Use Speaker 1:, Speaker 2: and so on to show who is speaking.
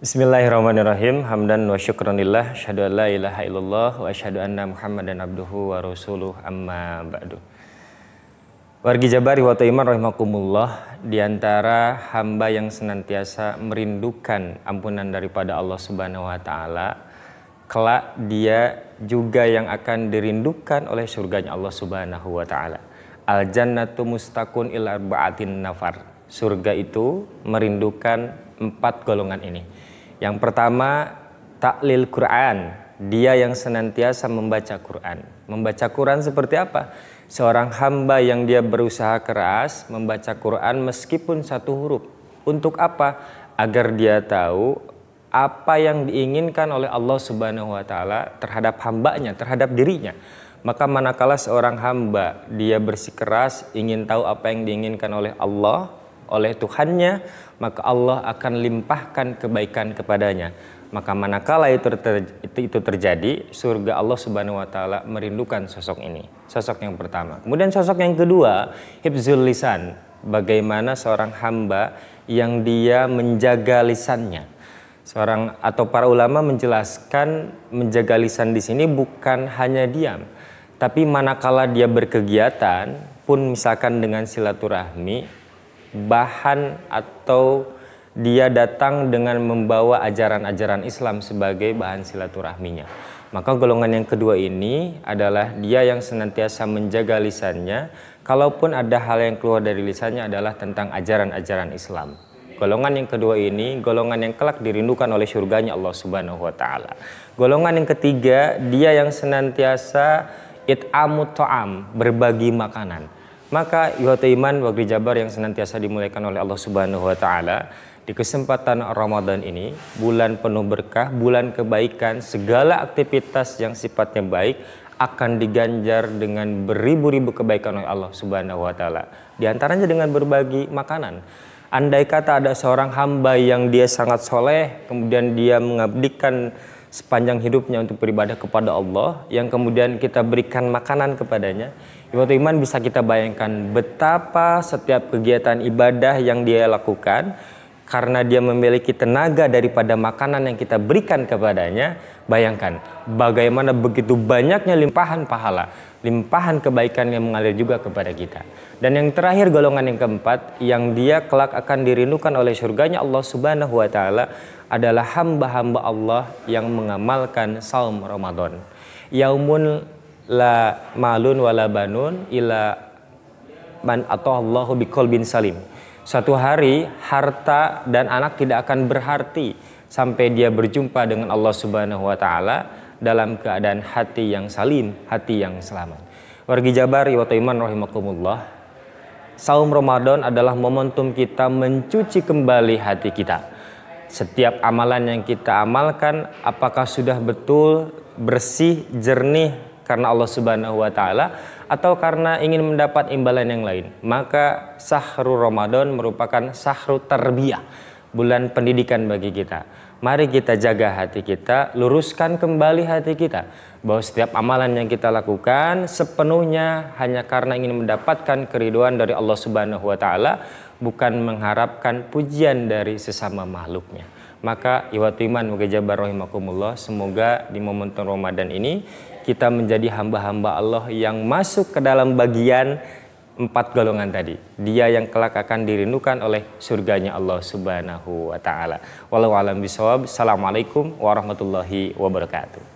Speaker 1: Bismillahirrahmanirrahim. Hamdan wa syukranillah. Asyhadu an la ilaha illallah wa asyhadu anna Muhammadan abduhu wa rasuluh amma ba'du. Wargi Jabari wa Iman rahimakumullah, di antara hamba yang senantiasa merindukan ampunan daripada Allah Subhanahu wa taala, kelak dia juga yang akan dirindukan oleh surganya Allah Subhanahu wa taala. Al jannatu mustaqun ila arba'atin nafar. Surga itu merindukan 4 golongan ini. Yang pertama, taklil Quran. Dia yang senantiasa membaca Quran. Membaca Quran seperti apa? Seorang hamba yang dia berusaha keras membaca Quran meskipun 1 huruf. Untuk apa? Agar dia tahu apa yang diinginkan oleh Allah Subhanahu wa taala terhadap hambanya, terhadap dirinya. Maka manakala seorang hamba dia bersikeras ingin tahu apa yang diinginkan oleh Allah, oleh Tuhannya, maka Allah akan limpahkan kebaikan kepadanya. Maka manakala itu terjadi, surga Allah Subhanahu wa taala merindukan sosok ini. Sosok yang pertama. Kemudian sosok yang kedua, hifzul lisan. Bagaimana seorang hamba yang dia menjaga lisannya. Atau para ulama menjelaskan menjaga lisan di sini bukan hanya diam, tapi manakala dia berkegiatan pun misalkan dengan silaturahmi, bahan atau dia datang dengan membawa ajaran-ajaran Islam sebagai bahan silaturahminya. Maka golongan yang kedua ini adalah dia yang senantiasa menjaga lisannya, kalaupun ada hal yang keluar dari lisannya adalah tentang ajaran-ajaran Islam. Golongan yang kedua ini golongan yang kelak dirindukan oleh surganya Allah Subhanahu wa taala. Golongan yang ketiga, dia yang senantiasa it'amut ta'am, berbagi makanan. Maka ihwata iman wagri Jabar yang senantiasa dimuliakan oleh Allah Subhanahu wa taala, di kesempatan Ramadan ini, bulan penuh berkah, bulan kebaikan, segala aktivitas yang sifatnya baik akan diganjar dengan beribu-ribu kebaikan oleh Allah Subhanahu wa taala. Di antaranya dengan berbagi makanan. Andai kata ada seorang hamba yang dia sangat soleh, kemudian dia mengabdikan sepanjang hidupnya untuk beribadah kepada Allah, yang kemudian kita berikan makanan kepadanya, ihwatul iman bisa kita bayangkan betapa setiap kegiatan ibadah yang dia lakukan karena dia memiliki tenaga daripada makanan yang kita berikan kepadanya. Bayangkan bagaimana begitu banyaknya limpahan pahala, limpahan kebaikan yang mengalir juga kepada kita. Dan yang terakhir, golongan yang keempat, yang dia kelak akan dirindukan oleh surganya Allah Subhanahu wa taala adalah hamba-hamba Allah yang mengamalkan saum Ramadan. Yaumun la malun wala banun ila man ata'allahu biqalbin salim. Suatu hari harta dan anak tidak akan berarti sampai dia berjumpa dengan Allah Subhanahu wa taala dalam keadaan hati yang salim, hati yang selamat. Wargi Jabar wa iman rahimakumullah. Saum Ramadan adalah momentum kita mencuci kembali hati kita. Setiap amalan yang kita amalkan apakah sudah betul bersih, jernih karena Allah Subhanahu wa taala atau karena ingin mendapat imbalan yang lain. Maka Syahrul Ramadan merupakan syahrul tarbiyah, bulan pendidikan bagi kita. Mari kita jaga hati kita, luruskan kembali hati kita, bahwa setiap amalan yang kita lakukan sepenuhnya hanya karena ingin mendapatkan keridhaan dari Allah Subhanahu wa taala, bukan mengharapkan pujian dari sesama makhluknya. Maka ihwatu iman wa jabar rahimakumullah, semoga di momentum Ramadan ini kita menjadi hamba-hamba Allah yang masuk ke dalam bagian 4 golongan tadi. Dia yang kelak akan dirindukan oleh surganya Allah Subhanahu wa taala. Wallahu a'lam bishawab. Assalamualaikum warahmatullahi wabarakatuh.